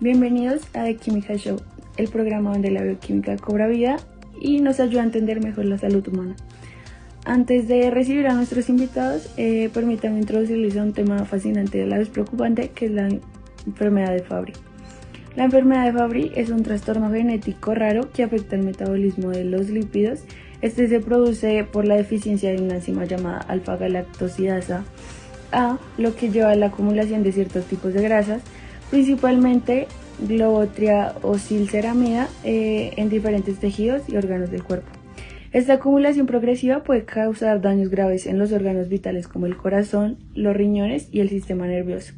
Bienvenidos a The Química Show, el programa donde la bioquímica cobra vida y nos ayuda a entender mejor la salud humana. Antes de recibir a nuestros invitados, permítanme introducirles a un tema fascinante y a la vez preocupante, que es la enfermedad de Fabry. La enfermedad de Fabry es un trastorno genético raro que afecta el metabolismo de los lípidos. Este se produce por la deficiencia de una enzima llamada alfa-galactosidasa A, lo que lleva a la acumulación de ciertos tipos de grasas, principalmente globotriaosilceramida, en diferentes tejidos y órganos del cuerpo. Esta acumulación progresiva puede causar daños graves en los órganos vitales como el corazón, los riñones y el sistema nervioso.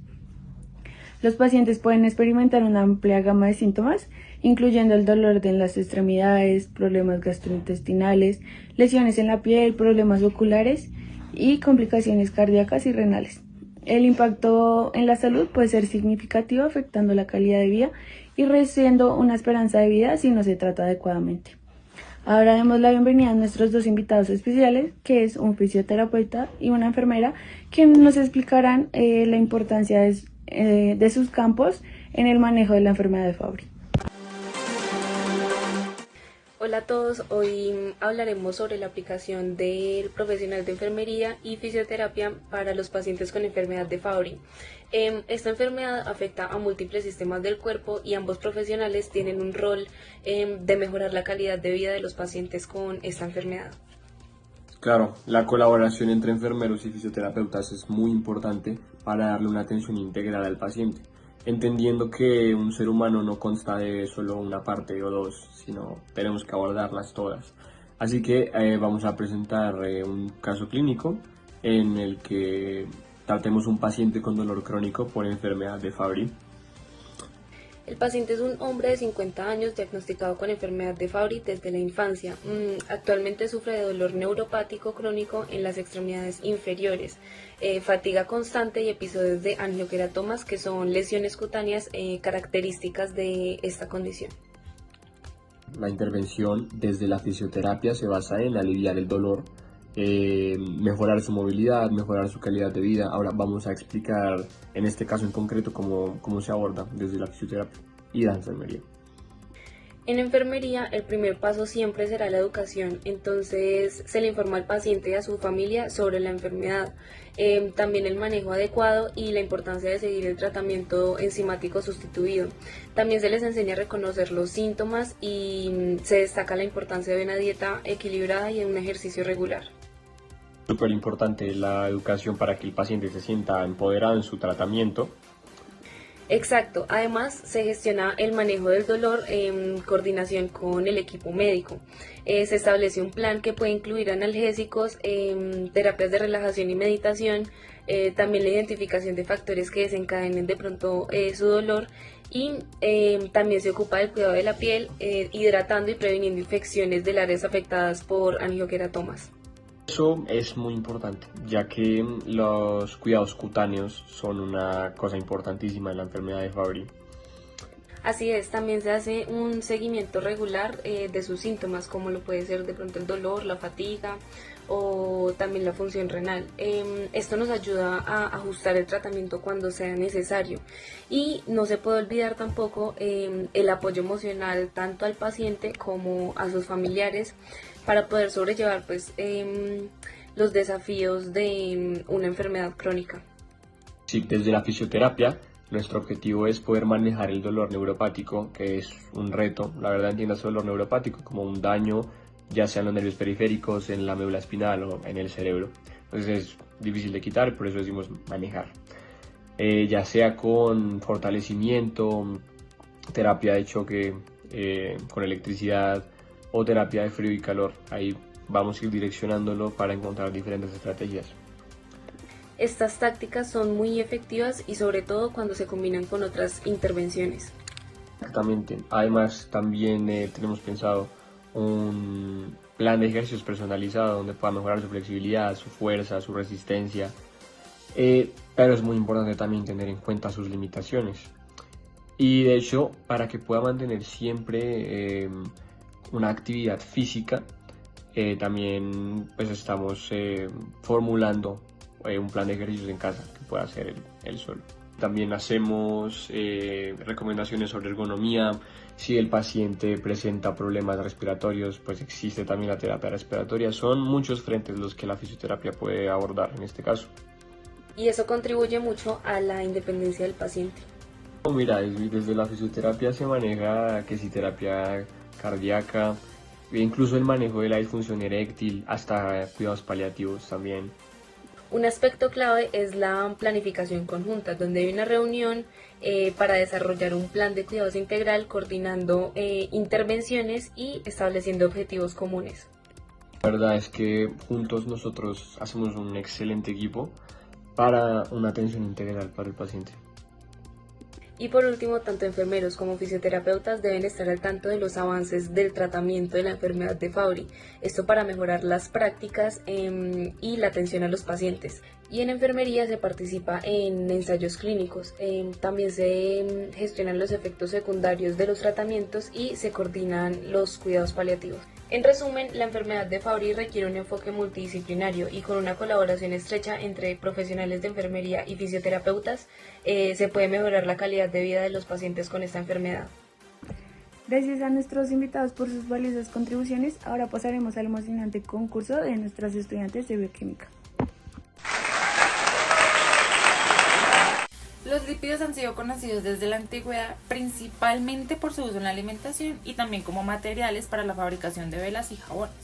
Los pacientes pueden experimentar una amplia gama de síntomas, incluyendo el dolor en las extremidades, problemas gastrointestinales, lesiones en la piel, problemas oculares y complicaciones cardíacas y renales. El impacto en la salud puede ser significativo, afectando la calidad de vida y reduciendo una esperanza de vida si no se trata adecuadamente. Ahora demos la bienvenida a nuestros dos invitados especiales, que es un fisioterapeuta y una enfermera, quienes nos explicarán la importancia de sus campos en el manejo de la enfermedad de Fabry. Hola a todos, hoy hablaremos sobre la aplicación del profesional de enfermería y fisioterapia para los pacientes con enfermedad de Fabry. Esta enfermedad afecta a múltiples sistemas del cuerpo y ambos profesionales tienen un rol de mejorar la calidad de vida de los pacientes con esta enfermedad. Claro, la colaboración entre enfermeros y fisioterapeutas es muy importante para darle una atención integral al paciente, entendiendo que un ser humano no consta de solo una parte o dos, sino tenemos que abordarlas todas. Así que vamos a presentar un caso clínico en el que tratemos un paciente con dolor crónico por enfermedad de Fabry. El paciente es un hombre de 50 años diagnosticado con enfermedad de Fabry desde la infancia. Actualmente sufre de dolor neuropático crónico en las extremidades inferiores, fatiga constante y episodios de angioqueratomas, que son lesiones cutáneas características de esta condición. La intervención desde la fisioterapia se basa en aliviar el dolor, mejorar su movilidad, mejorar su calidad de vida. Ahora vamos a explicar en este caso en concreto cómo se aborda desde la fisioterapia y la enfermería. En enfermería, el primer paso siempre será la educación, entonces se le informa al paciente y a su familia sobre la enfermedad, también el manejo adecuado y la importancia de seguir el tratamiento enzimático sustituido. También se les enseña a reconocer los síntomas y se destaca la importancia de una dieta equilibrada y un ejercicio regular. Súper importante la educación para que el paciente se sienta empoderado en su tratamiento. Exacto, además se gestiona el manejo del dolor en coordinación con el equipo médico. Se establece un plan que puede incluir analgésicos, terapias de relajación y meditación, también la identificación de factores que desencadenen de pronto su dolor y también se ocupa del cuidado de la piel, hidratando y previniendo infecciones de áreas afectadas por angioqueratomas. Eso es muy importante, ya que los cuidados cutáneos son una cosa importantísima en la enfermedad de Fabry. Así es, también se hace un seguimiento regular de sus síntomas, como lo puede ser de pronto el dolor, la fatiga o también la función renal. Esto nos ayuda a ajustar el tratamiento cuando sea necesario. Y no se puede olvidar tampoco el apoyo emocional tanto al paciente como a sus familiares para poder sobrellevar los desafíos de una enfermedad crónica. Sí, desde la fisioterapia, nuestro objetivo es poder manejar el dolor neuropático, que es un reto. La verdad, entiendas el dolor neuropático como un daño, ya sea en los nervios periféricos, en la médula espinal o en el cerebro. Entonces es difícil de quitar, por eso decimos manejar. Ya sea con fortalecimiento, terapia de choque con electricidad o terapia de frío y calor. Ahí vamos a ir direccionándolo para encontrar diferentes estrategias. Estas tácticas son muy efectivas y sobre todo cuando se combinan con otras intervenciones. Exactamente. Además también tenemos pensado un plan de ejercicios personalizado donde pueda mejorar su flexibilidad, su fuerza, su resistencia. Pero es muy importante también tener en cuenta sus limitaciones. Y de hecho, para que pueda mantener siempre una actividad física, también pues estamos formulando un plan de ejercicios en casa que pueda hacer él solo. También hacemos recomendaciones sobre ergonomía. Si el paciente presenta problemas respiratorios, pues existe también la terapia respiratoria. Son muchos frentes los que la fisioterapia puede abordar en este caso. Y eso contribuye mucho a la independencia del paciente. Mira, desde la fisioterapia se maneja que si terapia cardíaca, incluso el manejo de la disfunción eréctil, hasta cuidados paliativos también. Un aspecto clave es la planificación conjunta, donde hay una reunión para desarrollar un plan de cuidados integral, coordinando intervenciones y estableciendo objetivos comunes. La verdad es que juntos nosotros hacemos un excelente equipo para una atención integral para el paciente. Y por último, tanto enfermeros como fisioterapeutas deben estar al tanto de los avances del tratamiento de la enfermedad de Fabry, esto para mejorar las prácticas y la atención a los pacientes. Y en enfermería se participa en ensayos clínicos, también se gestionan los efectos secundarios de los tratamientos y se coordinan los cuidados paliativos. En resumen, la enfermedad de Fabry requiere un enfoque multidisciplinario y con una colaboración estrecha entre profesionales de enfermería y fisioterapeutas se puede mejorar la calidad de vida de los pacientes con esta enfermedad. Gracias a nuestros invitados por sus valiosas contribuciones, ahora pasaremos al emocionante concurso de nuestras estudiantes de bioquímica. Los lípidos han sido conocidos desde la antigüedad principalmente por su uso en la alimentación y también como materiales para la fabricación de velas y jabones.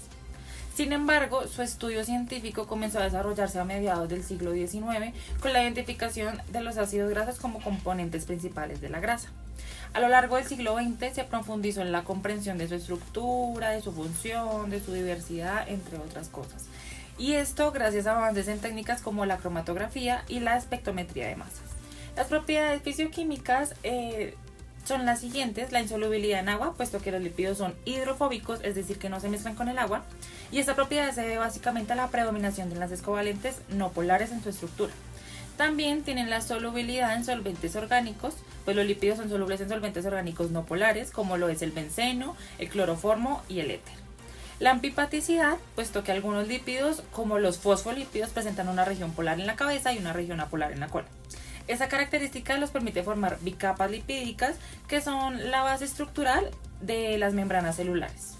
Sin embargo, su estudio científico comenzó a desarrollarse a mediados del siglo XIX con la identificación de los ácidos grasos como componentes principales de la grasa. A lo largo del siglo XX se profundizó en la comprensión de su estructura, de su función, de su diversidad, entre otras cosas. Y esto gracias a avances en técnicas como la cromatografía y la espectrometría de masas. Las propiedades fisioquímicas son las siguientes: la insolubilidad en agua, puesto que los lípidos son hidrofóbicos, es decir, que no se mezclan con el agua, y esta propiedad se debe básicamente a la predominación de enlaces covalentes no polares en su estructura. También tienen la solubilidad en solventes orgánicos, pues los lípidos son solubles en solventes orgánicos no polares, como lo es el benceno, el cloroformo y el éter. La ambipaticidad, puesto que algunos lípidos, como los fosfolípidos, presentan una región polar en la cabeza y una región apolar en la cola. Esa característica los permite formar bicapas lipídicas, que son la base estructural de las membranas celulares.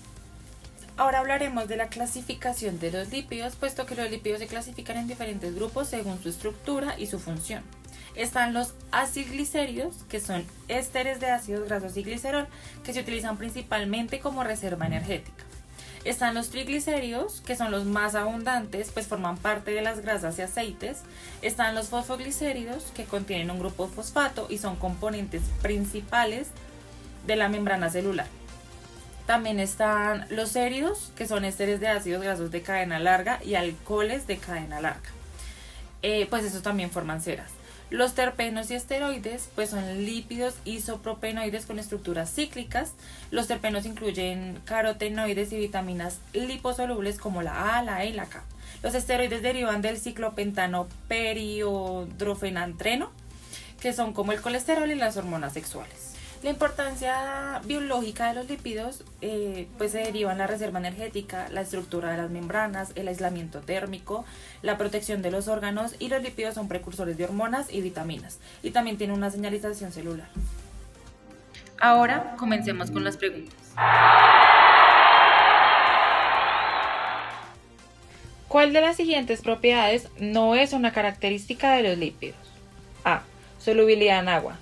Ahora hablaremos de la clasificación de los lípidos, puesto que los lípidos se clasifican en diferentes grupos según su estructura y su función. Están los aciglicéridos, que son ésteres de ácidos grasos y glicerol, que se utilizan principalmente como reserva energética. Están los triglicéridos, que son los más abundantes, pues forman parte de las grasas y aceites. Están los fosfoglicéridos, que contienen un grupo fosfato y son componentes principales de la membrana celular. También están los éridos, que son ésteres de ácidos grasos de cadena larga y alcoholes de cadena larga. Pues estos también forman ceras. Los terpenos y esteroides pues son lípidos isopropenoides con estructuras cíclicas. Los terpenos incluyen carotenoides y vitaminas liposolubles como la A, la E y la K. Los esteroides derivan del ciclopentano periodrofenantreno, que son como el colesterol y las hormonas sexuales. La importancia biológica de los lípidos pues se deriva en la reserva energética, la estructura de las membranas, el aislamiento térmico, la protección de los órganos, y los lípidos son precursores de hormonas y vitaminas, y también tienen una señalización celular. Ahora comencemos con las preguntas. ¿Cuál de las siguientes propiedades no es una característica de los lípidos? A. Solubilidad en agua.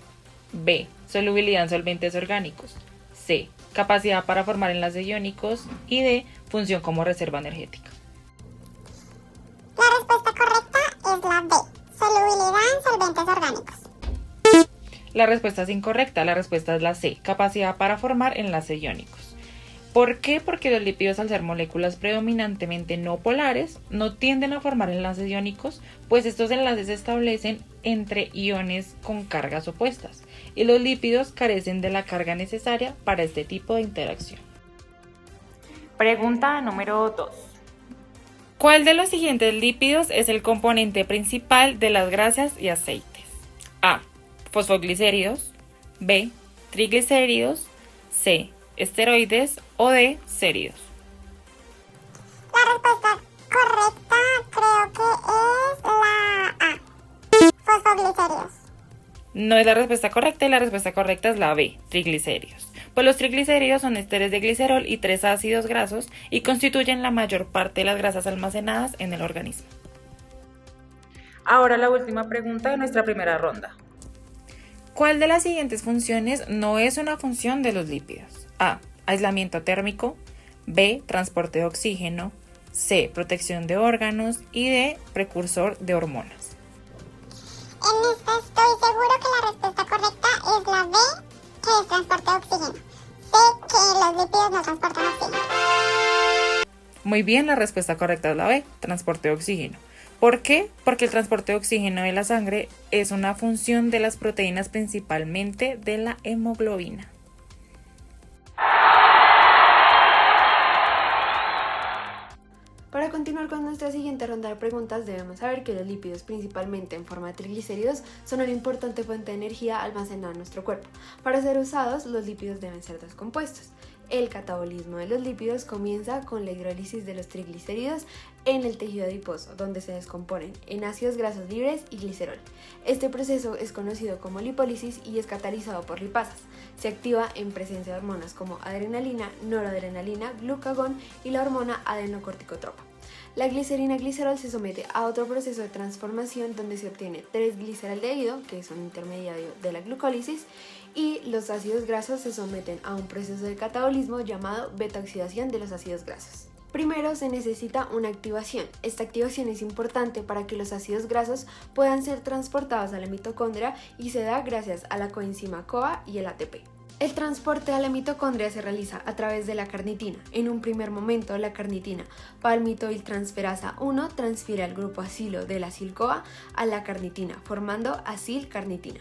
B. Solubilidad en solventes orgánicos. C. Capacidad para formar enlaces iónicos. Y D. Función como reserva energética. La respuesta correcta es la B. Solubilidad en solventes orgánicos. La respuesta es incorrecta. La respuesta es la C. Capacidad para formar enlaces iónicos. ¿Por qué? Porque los lípidos, al ser moléculas predominantemente no polares, no tienden a formar enlaces iónicos, pues estos enlaces se establecen entre iones con cargas opuestas, y los lípidos carecen de la carga necesaria para este tipo de interacción. Pregunta número 2. ¿Cuál de los siguientes lípidos es el componente principal de las grasas y aceites? A. Fosfoglicéridos. B. Triglicéridos. C. Esteroides. O D. Céridos. La respuesta correcta creo que es la A. Fosfoglicéridos. No es la respuesta correcta y la respuesta correcta es la B, triglicéridos. Pues los triglicéridos son esteres de glicerol y 3 ácidos grasos y constituyen la mayor parte de las grasas almacenadas en el organismo. Ahora la última pregunta de nuestra primera ronda. ¿Cuál de las siguientes funciones no es una función de los lípidos? A. Aislamiento térmico. B. Transporte de oxígeno. C. Protección de órganos. Y D. Precursor de hormonas. En esta estoy seguro que la respuesta correcta es la B, que es transporte de oxígeno. Sé que los lípidos no transportan oxígeno. Muy bien, la respuesta correcta es la B, transporte de oxígeno. ¿Por qué? Porque el transporte de oxígeno de la sangre es una función de las proteínas, principalmente de la hemoglobina. Para continuar con nuestra siguiente ronda de preguntas, debemos saber que los lípidos, principalmente en forma de triglicéridos, son una importante fuente de energía almacenada en nuestro cuerpo. Para ser usados, los lípidos deben ser descompuestos. El catabolismo de los lípidos comienza con la hidrólisis de los triglicéridos en el tejido adiposo, donde se descomponen en ácidos grasos libres y glicerol. Este proceso es conocido como lipólisis y es catalizado por lipasas. Se activa en presencia de hormonas como adrenalina, noradrenalina, glucagón y la hormona adenocorticotropa. La glicerina glicerol se somete a otro proceso de transformación donde se obtiene 3-gliceraldehído, que es un intermediario de la glucólisis, y los ácidos grasos se someten a un proceso de catabolismo llamado beta-oxidación de los ácidos grasos. Primero se necesita una activación. Esta activación es importante para que los ácidos grasos puedan ser transportados a la mitocondria y se da gracias a la coenzima CoA y el ATP. El transporte a la mitocondria se realiza a través de la carnitina. En un primer momento, la carnitina palmitoiltransferasa 1 transfiere al grupo acilo de la acil-CoA a la carnitina, formando acil-carnitina.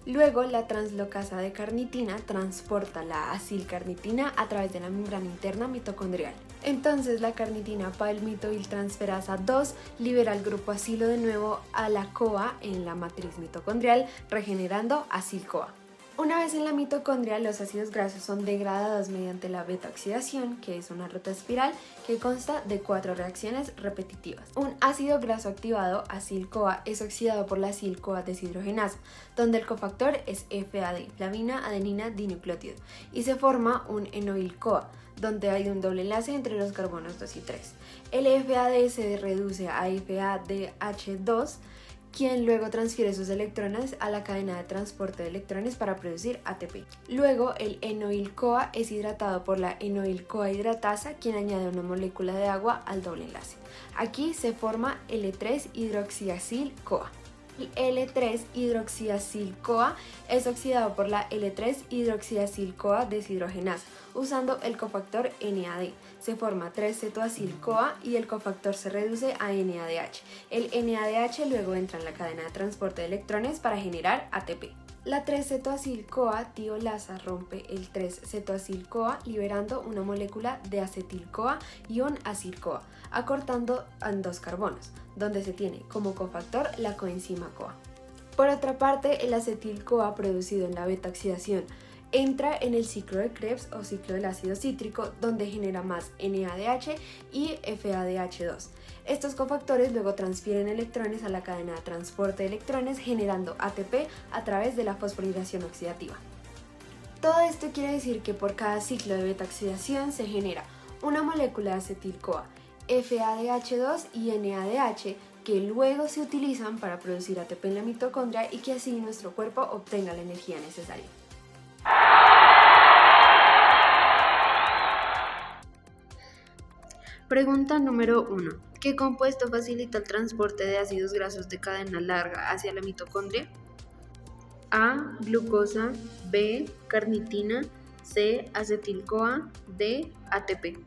Luego, la translocasa de carnitina transporta la acilcarnitina a través de la membrana interna mitocondrial. Entonces, la carnitina palmitoiltransferasa 2 libera el grupo acilo de nuevo a la CoA en la matriz mitocondrial, regenerando acil-CoA. Una vez en la mitocondria, los ácidos grasos son degradados mediante la beta-oxidación, que es una ruta espiral que consta de 4 reacciones repetitivas. Un ácido graso activado, acil-CoA, es oxidado por la acil-CoA deshidrogenasa, donde el cofactor es FAD, flavina adenina dinucleótido, y se forma un enoil-CoA, donde hay un doble enlace entre los carbonos 2 y 3. El FAD se reduce a FADH2, quien luego transfiere sus electrones a la cadena de transporte de electrones para producir ATP. Luego, el enoil-CoA es hidratado por la enoil-CoA hidratasa, quien añade una molécula de agua al doble enlace. Aquí se forma L3-hidroxiacil-CoA. El L3-hidroxiacil-CoA es oxidado por la L3-hidroxiacil-CoA deshidrogenasa, usando el cofactor NAD. Se forma 3-cetoacil-CoA y el cofactor se reduce a NADH. El NADH luego entra en la cadena de transporte de electrones para generar ATP. La 3-cetoacil-CoA tiolasa rompe el 3-cetoacil-CoA liberando una molécula de acetil-CoA y un acil-CoA, acortando en 2 carbonos, donde se tiene como cofactor la coenzima CoA. Por otra parte, el acetil-CoA producido en la beta-oxidación entra en el ciclo de Krebs o ciclo del ácido cítrico, donde genera más NADH y FADH2. Estos cofactores luego transfieren electrones a la cadena de transporte de electrones, generando ATP a través de la fosforilación oxidativa. Todo esto quiere decir que por cada ciclo de beta-oxidación se genera una molécula de acetil-CoA, FADH2 y NADH, que luego se utilizan para producir ATP en la mitocondria y que así nuestro cuerpo obtenga la energía necesaria. Pregunta número 1. ¿Qué compuesto facilita el transporte de ácidos grasos de cadena larga hacia la mitocondria? A. Glucosa. B. Carnitina. C. Acetil-CoA. D. ATP. La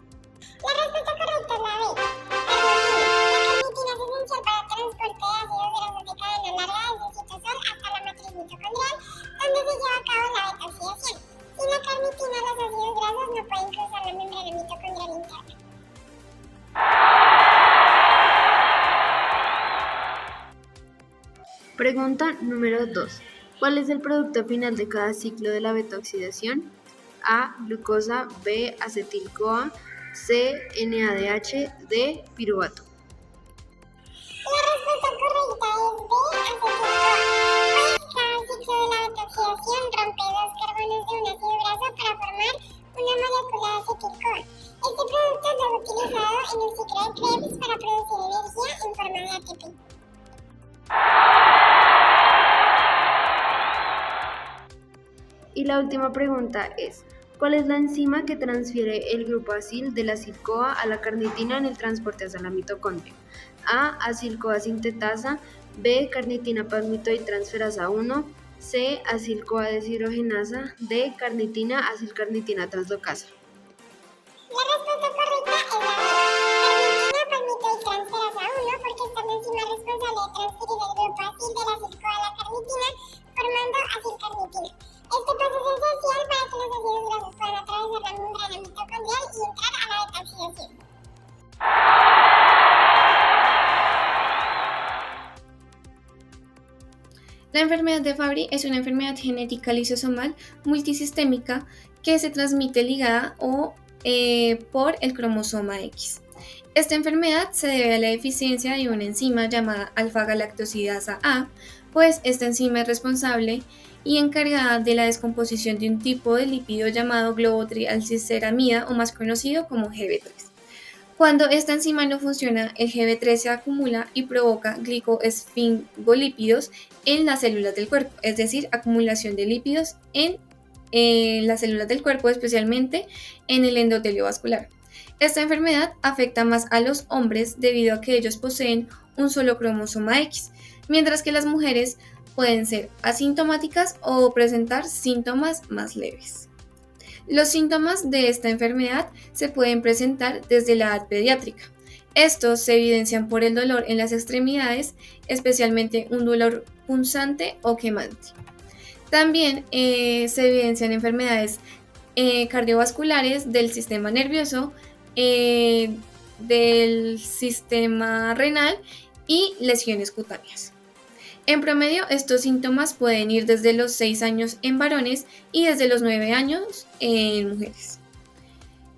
respuesta correcta es la B, carnitina. La carnitina es esencial para el transporte de ácidos grasos de cadena larga desde el citosol hasta la matriz mitocondrial, donde se lleva a cabo la beta-oxidación. Sin la carnitina, los ácidos grasos no pueden cruzar la membrana mitocondrial interna. Pregunta número 2. ¿Cuál es el producto final de cada ciclo de la beta-oxidación? A. Glucosa. B. Acetil-CoA. C. NADH. D. piruvato. La respuesta correcta es B, acetil-CoA. Pues cada ciclo de Y la última pregunta es, ¿cuál es la enzima que transfiere el grupo acil de la acil-CoA a la carnitina en el transporte hacia la mitocondria? A. Acil-CoA sintetasa. B. Carnitina palmitoitransferasa 1. C. Acil-CoA deshidrogenasa. D. Carnitina acilcarnitina translocasa. La respuesta correcta es la B. Carnitina palmitoitransferasa 1 porque esta es la enzima responsable de transferir el grupo acil de la acil-CoA a la carnitina formando acilcarnitina. Este paso es esencial para que los ácidos grasos puedan atravesar la membrana mitocondrial y entrar a la beta-oxidación. La enfermedad de Fabry es una enfermedad genética lisosomal multisistémica que se transmite ligada por el cromosoma X. Esta enfermedad se debe a la deficiencia de una enzima llamada alfa-galactosidasa A, pues esta enzima es responsable y encargada de la descomposición de un tipo de lípido llamado globotrialciceramida o más conocido como GB3. Cuando esta enzima no funciona, el GB3 se acumula y provoca glicoesfingolípidos en las células del cuerpo, es decir, acumulación de lípidos en las células del cuerpo, especialmente en el endotelio vascular. Esta enfermedad afecta más a los hombres debido a que ellos poseen un solo cromosoma X, mientras que las mujeres pueden ser asintomáticas o presentar síntomas más leves. Los síntomas de esta enfermedad se pueden presentar desde la edad pediátrica. Estos se evidencian por el dolor en las extremidades, especialmente un dolor punzante o quemante. También se evidencian enfermedades cardiovasculares del sistema nervioso, del sistema renal y lesiones cutáneas. En promedio, estos síntomas pueden ir desde los 6 años en varones y desde los 9 años en mujeres.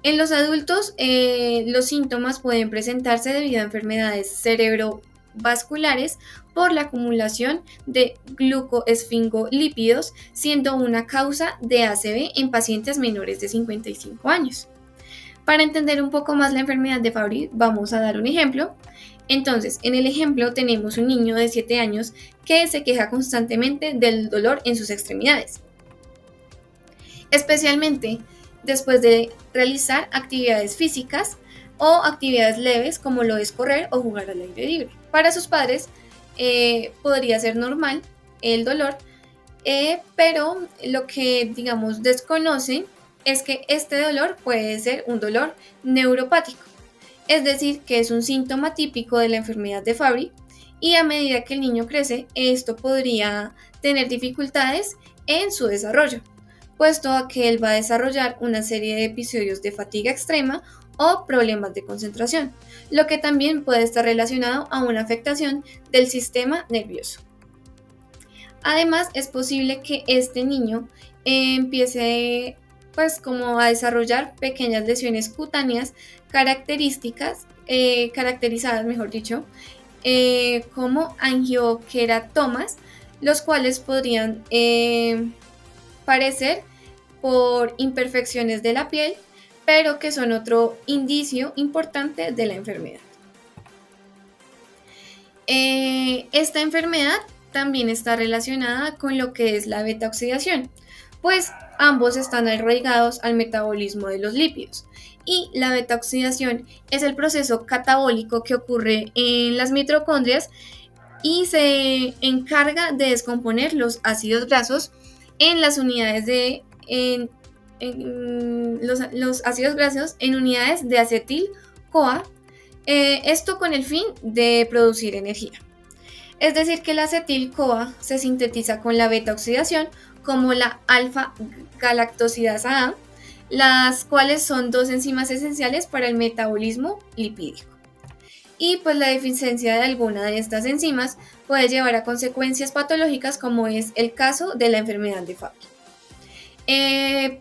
En los adultos, los síntomas pueden presentarse debido a enfermedades cerebrovasculares por la acumulación de glucoesfingolípidos, siendo una causa de ACV en pacientes menores de 55 años. Para entender un poco más la enfermedad de Fabry, vamos a dar un ejemplo. Entonces, en el ejemplo tenemos un niño de 7 años que se queja constantemente del dolor en sus extremidades, especialmente después de realizar actividades físicas o actividades leves como lo es correr o jugar al aire libre. Para sus padres podría ser normal el dolor, pero lo que desconocen es que este dolor puede ser un dolor neuropático. Es decir, que es un síntoma típico de la enfermedad de Fabry y a medida que el niño crece, esto podría tener dificultades en su desarrollo, puesto a que él va a desarrollar una serie de episodios de fatiga extrema o problemas de concentración, lo que también puede estar relacionado a una afectación del sistema nervioso. Además, es posible que este niño empiece a desarrollar pequeñas lesiones cutáneas caracterizadas, como angioqueratomas, los cuales podrían parecer por imperfecciones de la piel, pero que son otro indicio importante de la enfermedad. Esta enfermedad también está relacionada con lo que es la beta-oxidación, pues ambos están arraigados al metabolismo de los lípidos. Y la beta-oxidación es el proceso catabólico que ocurre en las mitocondrias y se encarga de descomponer los ácidos grasos en las unidades los ácidos grasos en unidades de acetil-CoA, esto con el fin de producir energía. Es decir, que la acetil-CoA se sintetiza con la beta-oxidación como la alfa-galactosidasa A, las cuales son dos enzimas esenciales para el metabolismo lipídico. Y pues la deficiencia de alguna de estas enzimas puede llevar a consecuencias patológicas como es el caso de la enfermedad de Fabry.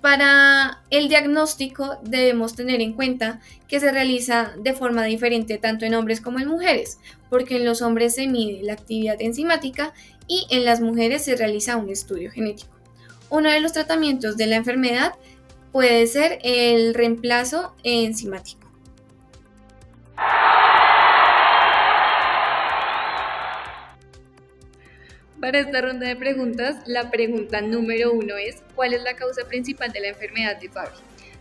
Para el diagnóstico debemos tener en cuenta que se realiza de forma diferente tanto en hombres como en mujeres, porque en los hombres se mide la actividad enzimática y en las mujeres se realiza un estudio genético. Uno de los tratamientos de la enfermedad puede ser el reemplazo enzimático. Para esta ronda de preguntas, la pregunta número 1 es: ¿cuál es la causa principal de la enfermedad de Fabry?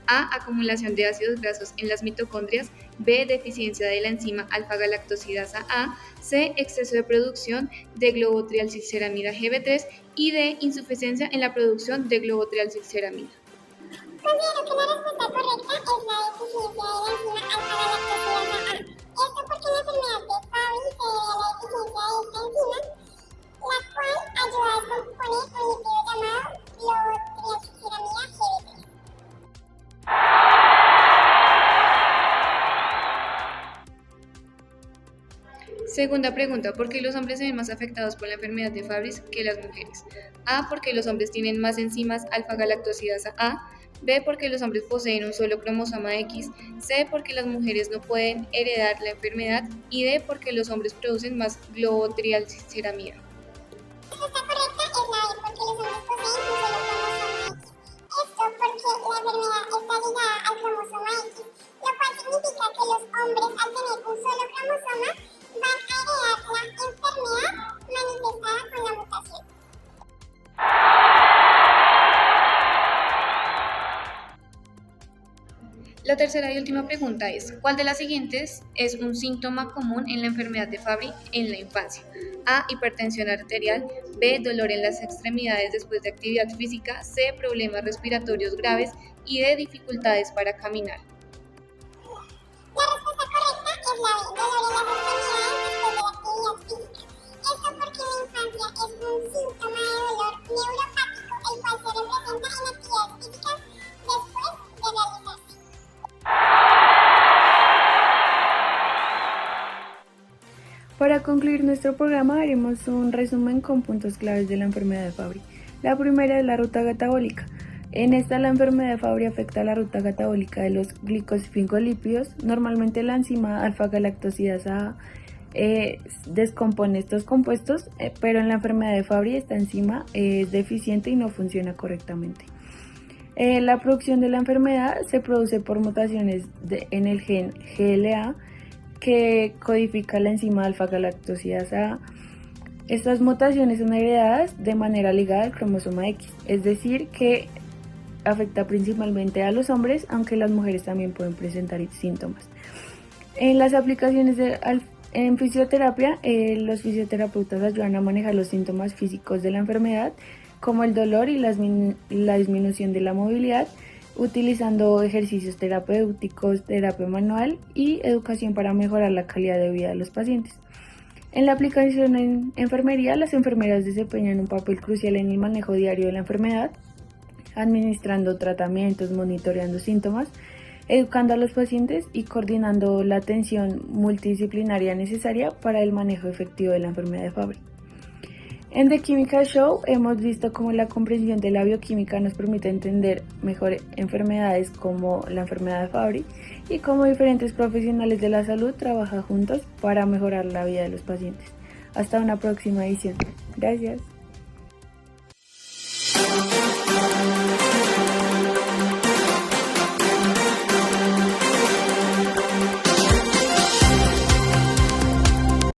A. Acumulación de ácidos grasos en las mitocondrias. B. Deficiencia de la enzima alfa-galactosidasa A. C. Exceso de producción de globotrialcilceramida GB3. Y D. Insuficiencia en la producción de globotrialcilceramida. Considero que la respuesta correcta es la deficiencia de la enzima alfa-galactosidasa A. Esto porque la enfermedad de Fabry se debe a la deficiencia de esta enzima, la cual ayuda a descomponer un lípido llamado globotrialcilceramida GB3. Segunda pregunta: ¿por qué los hombres se ven más afectados por la enfermedad de Fabry que las mujeres? A. Porque los hombres tienen más enzimas alfa-galactosidasa A. B. Porque los hombres poseen un solo cromosoma X. C. Porque las mujeres no pueden heredar la enfermedad. Y D. Porque los hombres producen más globotrialcilceramida. La respuesta correcta es la B, porque los hombres poseen un solo cromosoma X. Esto porque la enfermedad está ligada al cromosoma X, lo cual significa que los hombres, al tener un solo cromosoma, van a heredar la enfermedad manifestada con la mutación. La tercera y última pregunta es: ¿cuál de las siguientes es un síntoma común en la enfermedad de Fabry en la infancia? A. Hipertensión arterial. B. Dolor en las extremidades después de actividad física. C. Problemas respiratorios graves. Y D. Dificultades para caminar. La respuesta correcta es la B, dolor en las extremidades después de la actividad física. Esto porque en la infancia es un síntoma de dolor neuropático, el cual se representa en actividades físicas después de realizarse. Para concluir nuestro programa haremos un resumen con puntos claves de la enfermedad de Fabry. La primera es la ruta catabólica. En esta la enfermedad de Fabry afecta la ruta catabólica de los glicosfingolípidos. Normalmente la enzima alfa-galactosidasa descompone estos compuestos, pero en la enfermedad de Fabry esta enzima es deficiente y no funciona correctamente. La producción de la enfermedad se produce por mutaciones en el gen GLA que codifica la enzima alfa-galactosidasa A. Estas mutaciones son heredadas de manera ligada al cromosoma X, es decir, que afecta principalmente a los hombres, aunque las mujeres también pueden presentar síntomas. En las aplicaciones en fisioterapia, los fisioterapeutas ayudan a manejar los síntomas físicos de la enfermedad, como el dolor y la disminución de la movilidad, utilizando ejercicios terapéuticos, terapia manual y educación para mejorar la calidad de vida de los pacientes. En la aplicación en enfermería, las enfermeras desempeñan un papel crucial en el manejo diario de la enfermedad, administrando tratamientos, monitoreando síntomas, educando a los pacientes y coordinando la atención multidisciplinaria necesaria para el manejo efectivo de la enfermedad de Fabry. En The Chemical Show hemos visto cómo la comprensión de la bioquímica nos permite entender mejor enfermedades como la enfermedad de Fabry y cómo diferentes profesionales de la salud trabajan juntos para mejorar la vida de los pacientes. Hasta una próxima edición. Gracias.